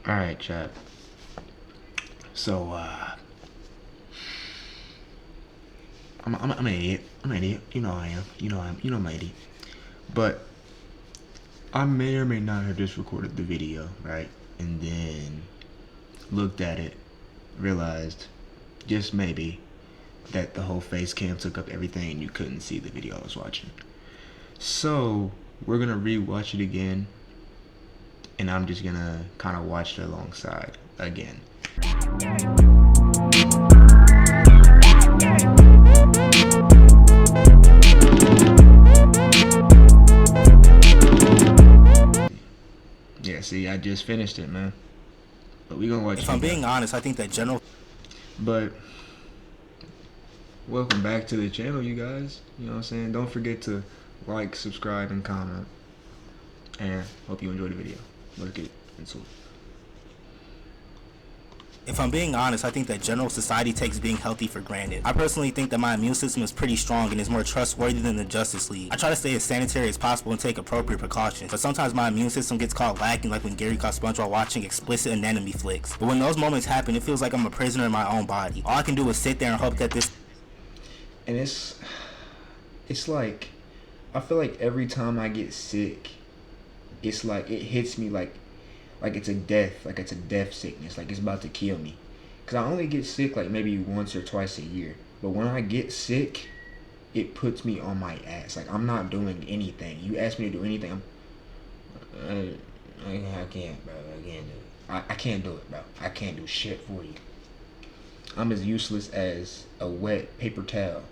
Alright, chat. So, I'm an idiot. I'm an idiot. You know I am. You know I'm an idiot. But I may or may not have just recorded the video, right? And then looked at it, realized, just maybe, that the whole face cam took up everything and you couldn't see the video I was watching. So, we're gonna re-watch it again, and I'm just gonna kind of watch it alongside again. Yeah, see, I just finished it, man. But we gonna watch it. If I'm being honest, I think that general. But welcome back to the channel, you guys. You know what I'm saying? Don't forget to like, subscribe, and comment. And hope you enjoyed the video. Let's get into it. If I'm being honest, I think that general society takes being healthy for granted. I personally think that my immune system is pretty strong and is more trustworthy than the Justice League. I try to stay as sanitary as possible and take appropriate precautions, but sometimes my immune system gets caught lacking, like when Gary caught SpongeBob watching explicit anatomy flicks. But when those moments happen, it feels like I'm a prisoner in my own body. All I can do is sit there and hope that this. And it's like, I feel like every time I get sick, it's like it hits me like it's a death sickness, like it's about to kill me. Cause I only get sick like maybe once or twice a year, but when I get sick, it puts me on my ass. Like I'm not doing anything. You ask me to do anything, I can't, bro. I can't do it. I can't do it, bro. I can't do shit for you. I'm as useless as a wet paper towel.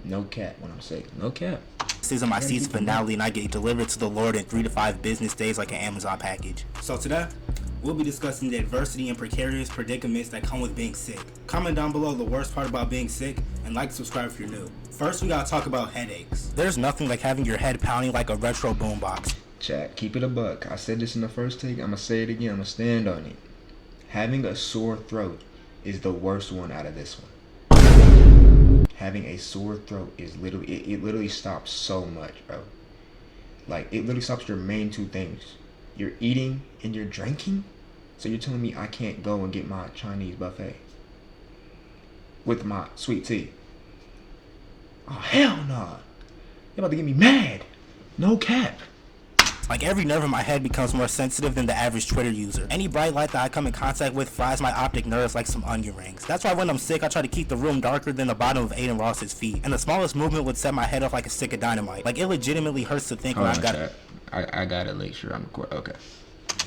No cap when I'm sick. No cap. This is my season finale and I get delivered to the Lord in 3 to 5 business days like an Amazon package. So today, we'll be discussing the adversity and precarious predicaments that come with being sick. Comment down below the worst part about being sick and like, subscribe if you're new. First, we gotta talk about headaches. There's nothing like having your head pounding like a retro boombox. Chat, keep it a buck. I said this in the first take. I'ma say it again. I'ma stand on it. Having a sore throat is the worst one out of this one. Having a sore throat is literally, it literally stops so much, bro. Like, it literally stops your main two things. You're eating and you're drinking. So you're telling me I can't go and get my Chinese buffet with my sweet tea? Oh, hell nah. You're about to get me mad. No cap. Like every nerve in my head becomes more sensitive than the average Twitter user. Any bright light that I come in contact with fries my optic nerves like some onion rings. That's why when I'm sick, I try to keep the room darker than the bottom of Aiden Ross's feet. And the smallest movement would set my head off like a stick of dynamite. Like it legitimately hurts to think when I've got I gotta make sure I'm recording. Okay.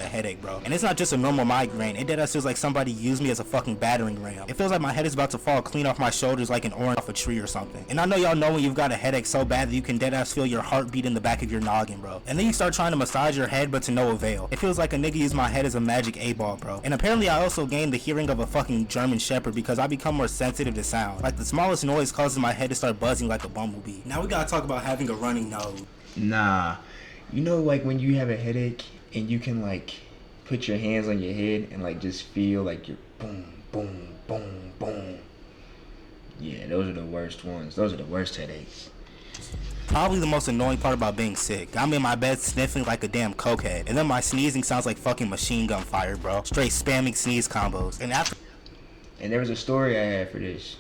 a headache, bro. And it's not just a normal migraine. It deadass feels like somebody used me as a fucking battering ram. It feels like my head is about to fall clean off my shoulders like an orange off a tree or something. And I know y'all know when you've got a headache so bad that you can deadass feel your heartbeat in the back of your noggin, bro. And then you start trying to massage your head, but to no avail. It feels like a nigga used my head as a magic 8-ball, bro. And apparently I also gained the hearing of a fucking German shepherd because I become more sensitive to sound. Like the smallest noise causes my head to start buzzing like a bumblebee. Now we gotta talk about having a running nose. Nah. You know, like when you have a headache and you can like put your hands on your head and like just feel like you're boom, boom, boom, boom. Yeah, those are the worst ones. Those are the worst headaches. Probably the most annoying part about being sick. I'm in my bed sniffing like a damn cokehead, and then my sneezing sounds like fucking machine gun fire, bro. Straight spamming sneeze combos. And there was a story I had for this,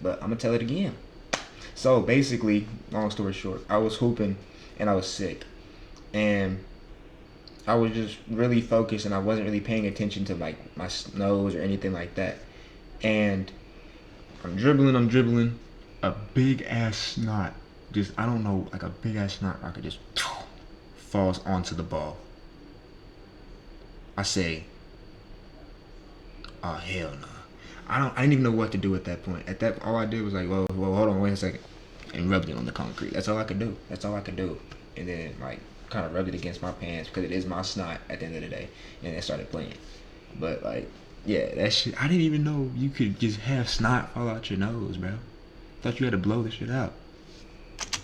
but I'm gonna tell it again. So basically, long story short, I was hooping and I was sick, and I was just really focused and I wasn't really paying attention to like my nose or anything like that. And I'm dribbling, a big ass snot, just, I don't know, like a big ass snot rocket just falls onto the ball. I say, oh hell no. I didn't even know what to do at that point. At that, all I did was like, well, hold on, wait a second, and rubbed it on the concrete. That's all I could do. And then like kind of rubbed it against my pants because it is my snot at the end of the day, and it started playing. But like, yeah, that shit, I didn't even know you could just have snot fall out your nose, bro. Thought you had to blow the shit out.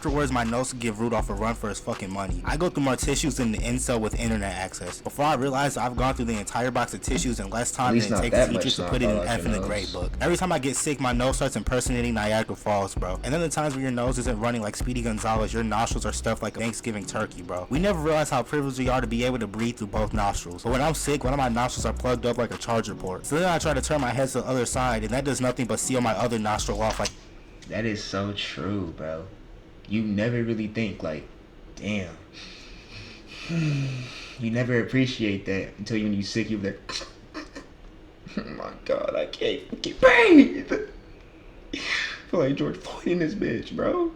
Afterwards, my nose would give Rudolph a run for his fucking money. I go through more tissues than the incel with internet access. Before I realize I've gone through the entire box of tissues in less time than it takes teachers to put it in F in the grade book. Every time I get sick, my nose starts impersonating Niagara Falls, bro. And then the times when your nose isn't running like Speedy Gonzalez, your nostrils are stuffed like a Thanksgiving turkey, bro. We never realize how privileged we are to be able to breathe through both nostrils. But when I'm sick, one of my nostrils are plugged up like a charger port. So then I try to turn my head to the other side, and that does nothing but seal my other nostril off like... That is so true, bro. You never really think like, damn. You never appreciate that until when you sick, you're like, oh my God, I can't breathe. I feel like George Floyd in this bitch, bro.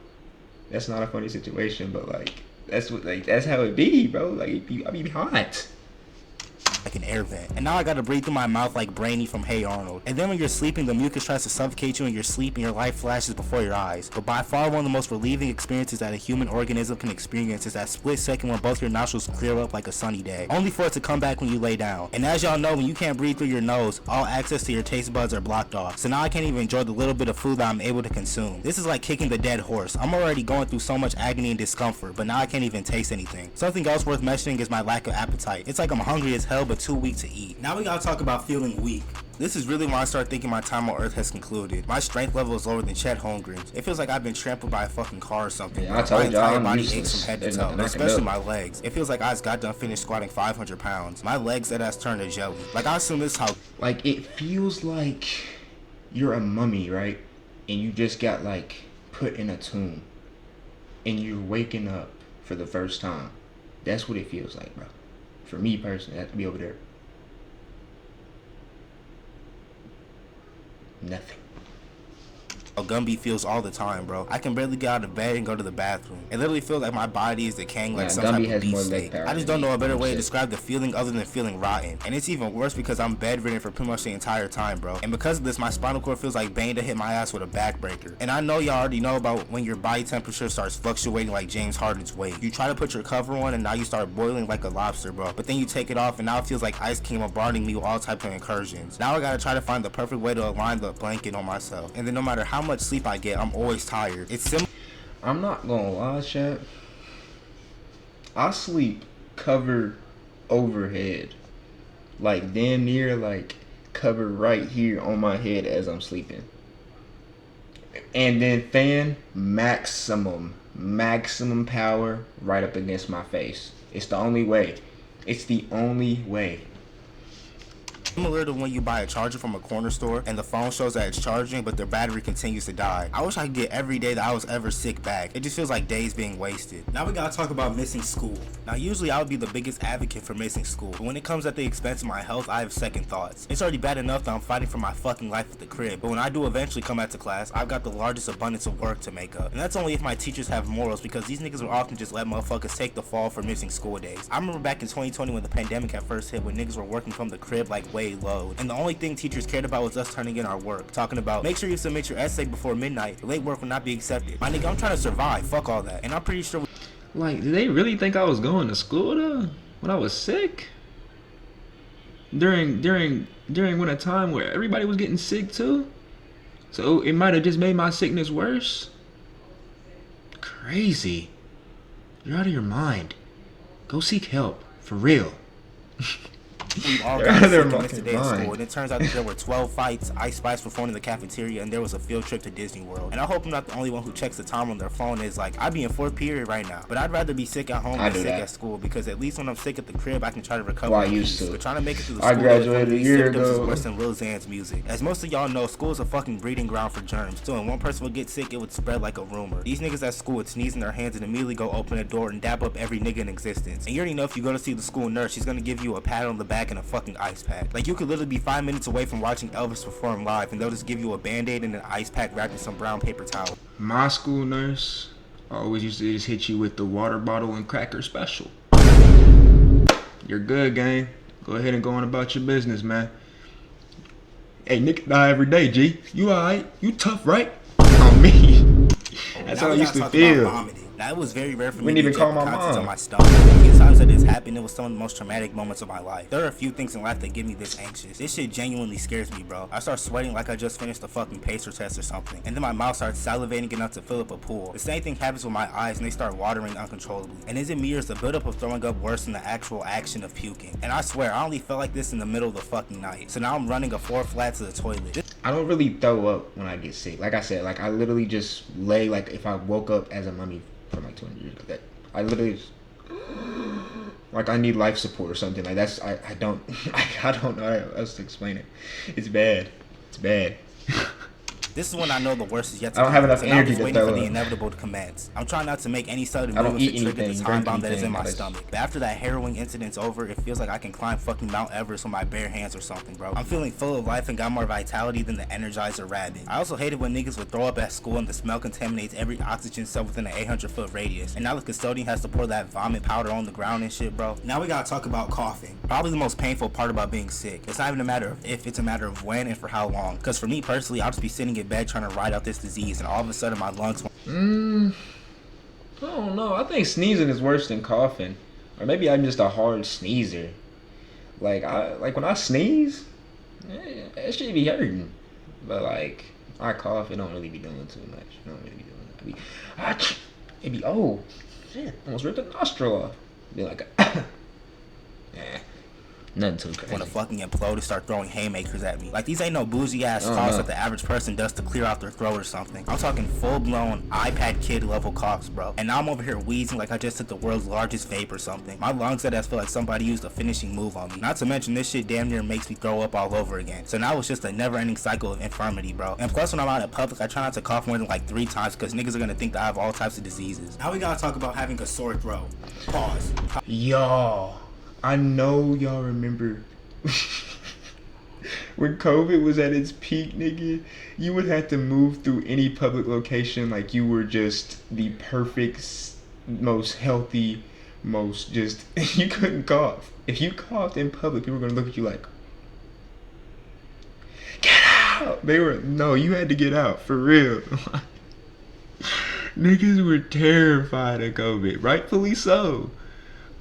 That's not a funny situation, but like, that's how it be, bro. Like, I be hot. Like an air vent. And now I gotta breathe through my mouth like Brainy from Hey Arnold. And then when you're sleeping, the mucus tries to suffocate you in your sleep and your life flashes before your eyes. But by far one of the most relieving experiences that a human organism can experience is that split second when both your nostrils clear up like a sunny day. Only for it to come back when you lay down. And as y'all know, when you can't breathe through your nose, all access to your taste buds are blocked off. So now I can't even enjoy the little bit of food that I'm able to consume. This is like kicking the dead horse. I'm already going through so much agony and discomfort, but now I can't even taste anything. Something else worth mentioning is my lack of appetite. It's like I'm hungry as hell but too weak to eat. Now we gotta talk about feeling weak. This is really when I start thinking my time on Earth has concluded. My strength level is lower than Chet Holmgren's. It feels like I've been trampled by a fucking car or something. Yeah, I told y'all, my entire I'm body useless. aches from head to There's toe, nothing I can especially do. my legs. It feels like I just got done finished squatting 500 pounds. My legs that ass turned to jelly. Like I assume this how Like, it feels like you're a mummy, right? And you just got like put in a tomb and you're waking up for the first time. That's what it feels like, bro. For me personally, I have to be over there. Nothing. Gumby feels all the time, bro. I can barely get out of bed and go to the bathroom. It literally feels like my body is decaying like Yeah, some Gumby type of has more beef leg steak. power I just than don't know me. a better way to I'm describe the feeling other than feeling rotten. And it's even worse because I'm bedridden for pretty much the entire time, bro. And because of this, my spinal cord feels like Bane to hit my ass with a backbreaker. And I know y'all already know about when your body temperature starts fluctuating like James Harden's weight. You try to put your cover on and now you start boiling like a lobster, bro. But then you take it off and now it feels like Ice King bombarding me with all types of incursions. Now I gotta try to find the perfect way to align the blanket on myself. And then no matter how much sleep I get, I'm always tired. It's similar. I'm not gonna lie, chat. I sleep covered overhead. Like damn near like covered right here on my head as I'm sleeping. And then fan maximum power right up against my face. It's the only way. It's the only way. Similar to when you buy a charger from a corner store and the phone shows that it's charging but their battery continues to die. I wish I could get every day that I was ever sick back. It just feels like days being wasted. Now we gotta talk about missing school. Now usually I would be the biggest advocate for missing school, but when it comes at the expense of my health, I have second thoughts. It's already bad enough that I'm fighting for my fucking life at the crib, but when I do eventually come back to class, I've got the largest abundance of work to make up. And that's only if my teachers have morals, because these niggas will often just let motherfuckers take the fall for missing school days. I remember back in 2020 when the pandemic had first hit, when niggas were working from the crib like way low, and the only thing teachers cared about was us turning in our work, talking about make sure you submit your essay before midnight, late work will not be accepted. My nigga, I'm trying to survive, fuck all that. And I'm pretty sure Like, did they really think I was going to school though? When I was sick? During when a time where everybody was getting sick too? So it might have just made my sickness worse? Crazy. You're out of your mind. Go seek help. For real. we all They're got out of their sick and missed a day of fucking school, and it turns out that there were 12 fights, Ice Spice performed in the cafeteria, and there was a field trip to Disney World. And I hope I'm not the only one who checks the time on their phone. Is like, I'd be in fourth period right now, but I'd rather be sick at home than sick at school, because at least when I'm sick at the crib, I can try to recover. Well, I used to. But trying to make it through the I school graduated a year symptoms is ago. worse than Lil Xan's music. As most of y'all know, school is a fucking breeding ground for germs. So when one person would get sick, it would spread like a rumor. These niggas at school would sneeze in their hands and immediately go open a door and dap up every nigga in existence. And you already know if you go to see the school nurse, she's gonna give you a pat on the back and a fucking ice pack. Like, you could literally be 5 minutes away from watching Elvis perform live, and they'll just give you a band-aid and an ice pack wrapped in some brown paper towel. My school nurse always used to just hit you with the water bottle and cracker special. You're good, gang. Go ahead and go on about your business, man. Hey, nigga die every day, G. You alright? You tough, right? On me. That's how I used to feel. Now, it was very rare for me Wouldn't to even eject call the my contents of mom. my stomach. The few times that this happened, it was some of the most traumatic moments of my life. There are a few things in life that get me this anxious. This shit genuinely scares me, bro. I start sweating like I just finished a fucking pacer test or something, and then my mouth starts salivating enough to fill up a pool. The same thing happens with my eyes, and they start watering uncontrollably. And is it me, or is the buildup of throwing up worse than the actual action of puking? And I swear, I only felt like this in the middle of the fucking night. So now I'm running a 4 flat to the toilet. I don't really throw up when I get sick. Like I said, like I literally just lay, like if I woke up as a mummy from like 200 years ago, that I literally just, like I need life support or something. Like that's I don't I don't know how else to explain it. It's bad. It's bad. This is when I know the worst is yet to I don't have come. enough So now I'm energy just to waiting throw for the up. inevitable to commence. I'm trying not to make any sudden I don't movements eat to trigger the anything, time drink bomb that is in anything, my I just- stomach. But after that harrowing incident's over, it feels like I can climb fucking Mount Everest with my bare hands or something, bro. I'm feeling full of life and got more vitality than the Energizer Rabbit. I also hated when niggas would throw up at school and the smell contaminates every oxygen cell within an 800-foot radius. And now the custodian has to pour that vomit powder on the ground and shit, bro. Now we gotta talk about coughing. Probably the most painful part about being sick. It's not even a matter of if, it's a matter of when and for how long. Because for me personally, I'll just be sitting in bed trying to ride out this disease, and all of a sudden my lungs I don't know. I think sneezing is worse than coughing, or maybe I'm just a hard sneezer. Like when I sneeze, that shit be hurting. But like I cough, it don't really be doing too much. It don't really be doing that. It be oh shit, almost ripped a nostril off. Be like, nothing too crazy. want to fucking implode and start throwing haymakers at me. Like, these ain't no bougie ass Oh, coughs no. that the average person does to clear out their throat or something. I'm talking full blown iPad kid level coughs, bro. And now I'm over here wheezing like I just took the world's largest vape or something. My lungs that feel like somebody used a finishing move on me. Not to mention this shit damn near makes me throw up all over again. So now it's just a never ending cycle of infirmity, bro. And plus when I'm out in public, I try not to cough more than like 3 times because niggas are gonna think that I have all types of diseases. Now we gotta talk about having a sore throat. Pause. Y'all, I know y'all remember when COVID was at its peak, nigga. You would have to move through any public location like you were just the perfect, most healthy, most just. You couldn't cough. If you coughed in public, people were gonna look at you like, "Get out!" No, you had to get out for real. Niggas were terrified of COVID, rightfully so.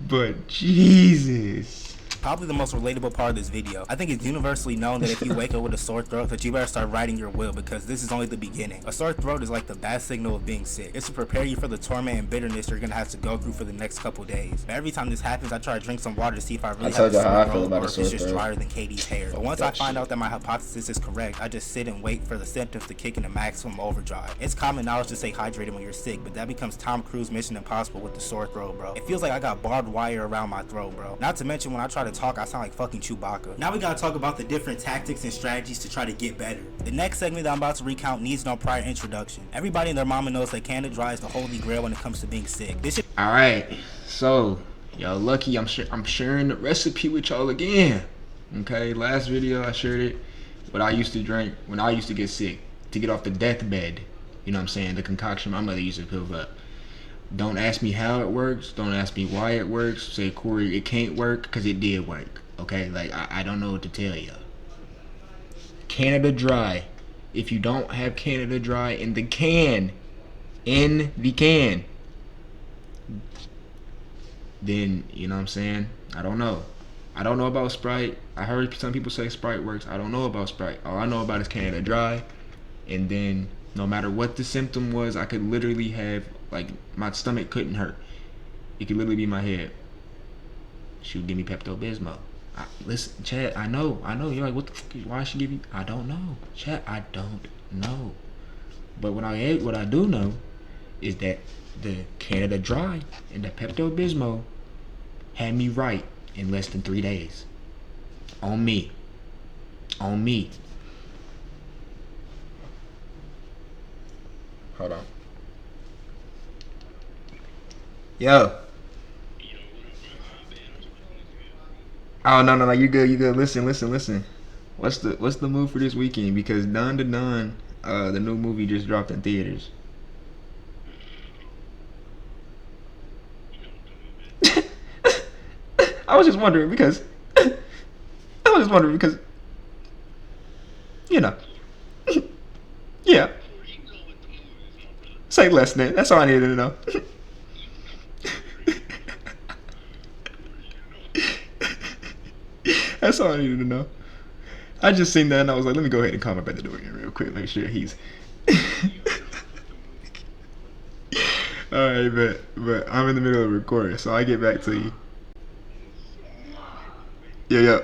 But Jesus. Probably the most relatable part of this video. I think it's universally known that if you wake up with a sore throat, that you better start writing your will, because this is only the beginning. A sore throat is like the bad signal of being sick. It's to prepare you for the torment and bitterness you're gonna have to go through for the next couple days. But every time this happens, I try to drink some water to see if I really have told a you how I sore feel throat, about or a if sore it's just throat. drier than Katie's hair. But once I find out that my hypothesis is correct, I just sit and wait for the symptoms to kick into maximum overdrive. It's common knowledge to stay hydrated when you're sick, but that becomes Tom Cruise Mission Impossible with the sore throat, bro. It feels like I got barbed wire around my throat, bro. Not to mention when I try to talk, I sound like fucking Chewbacca. Now we gotta talk about the different tactics and strategies to try to get better. The next segment that I'm about to recount needs no prior introduction. Everybody and their mama knows that Canada Dry is the holy grail when it comes to being sick. This shit. All right, so y'all lucky. I'm sharing the recipe with y'all again. Okay, last video I shared it. What I used to drink when I used to get sick to get off the deathbed. You know what I'm saying? The concoction my mother used to pill up. Don't ask me how it works. Don't ask me why it works. Say, Corey, it can't work, because it did work. Okay, like I don't know what to tell you. Canada Dry. If you don't have Canada Dry in the can, then you know what I'm saying? I don't know. I don't know about Sprite. I heard some people say Sprite works. I don't know about Sprite. All I know about is Canada Dry. And then no matter what the symptom was, I could literally have, like, my stomach couldn't hurt. It could literally be my head. She would give me Pepto-Bismol. Listen, Chad, I know. You're like, what the fuck? Why she give you? I don't know. Chad, I don't know. But what I do know is that the Canada Dry and the Pepto-Bismol had me right in less than 3 days. On me. Hold on. Yo. Oh no, you good. Listen. What's the move for this weekend? Because Dawn to Dawn, the new movie just dropped in theaters. I was just wondering because you know. Yeah. Say less than. That's all I needed to know. That's all I needed to know. I just seen that and I was like, let me go ahead and call my brother Dorian real quick, make sure he's. All right, but I'm in the middle of recording, so I get back to you. Yeah.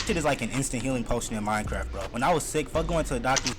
Shit is like an instant healing potion in Minecraft, bro. When I was sick, fuck going to the doctor.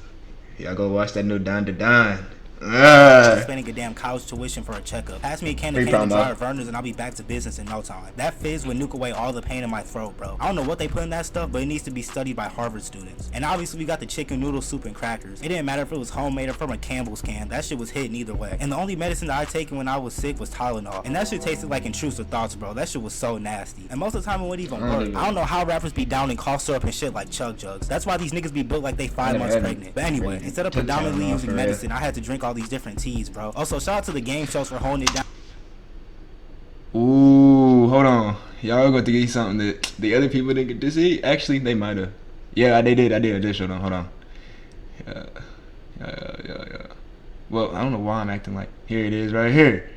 Y'all go watch that new Don to Don. Spending a damn college tuition for a checkup. Pass me a can of dry Vernors and I'll be back to business in no time. That fizz would nuke away all the pain in my throat, bro. I don't know what they put in that stuff, but it needs to be studied by Harvard students. And obviously we got the chicken noodle soup and crackers. It didn't matter if it was homemade or from a Campbell's can. That shit was hitting either way. And the only medicine that I taken when I was sick was Tylenol. And that shit tasted like intrusive thoughts, bro. That shit was so nasty. And most of the time it wouldn't even work. I don't know how rappers be downing cough syrup and shit like chug jugs. That's why these niggas be built like they 5 months pregnant. But anyway, instead of predominantly using medicine, I had to drink all these different teas, bro. Also, shout out to the game shows for holding it down. Ooh, hold on. Y'all got to get something that the other people didn't get to see. Actually, they might have. Yeah, they did. I did show them. Hold on. Yeah. Well, I don't know why I'm acting like. Here it is, right here.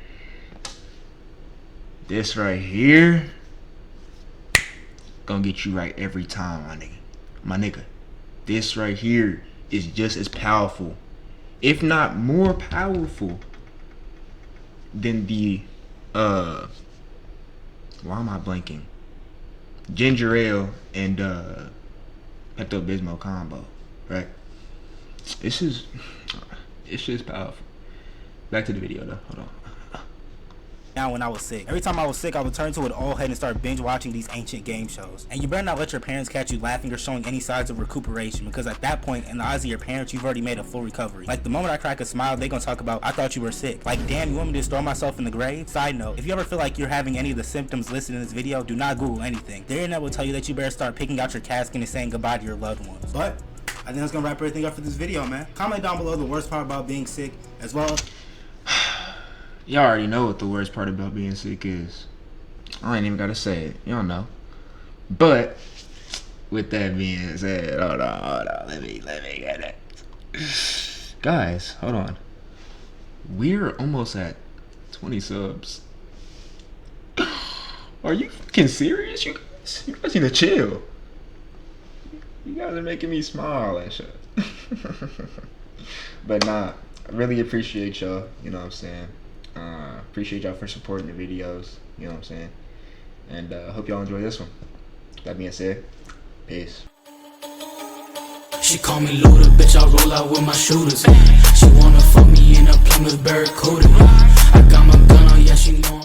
This right here gonna get you right every time, my nigga. This right here is just as powerful, if not more powerful, than the why am I blanking? Ginger ale and Pepto-Bismol combo, right? It's just powerful. Back to the video though. Hold on. Now when I was sick. Every time I was sick, I would turn to an old head and start binge watching these ancient game shows. And you better not let your parents catch you laughing or showing any signs of recuperation, because at that point, in the eyes of your parents, you've already made a full recovery. Like the moment I crack a smile, they gonna talk about, I thought you were sick. Like, damn, you want me to just throw myself in the grave? Side note, if you ever feel like you're having any of the symptoms listed in this video, do not Google anything. The internet will tell you that you better start picking out your casket and saying goodbye to your loved ones. But I think that's gonna wrap everything up for this video, man. Comment down below the worst part about being sick, as well as y'all already know what the worst part about being sick is. I ain't even gotta say it. Y'all know. But with that being said, hold on. Let me get it. Guys, hold on. We're almost at 20 subs. Are you fucking serious? You guys need to chill. You guys are making me smile and shit. But nah, I really appreciate y'all. You know what I'm saying? Appreciate y'all for supporting the videos, you know what I'm saying, and hope y'all enjoy this one. That being said, peace. She call me Luda, bitch, I roll out with my shooters. She wanna fuck me in a Plymouth Barracuda. I got my gun on, yeah, she know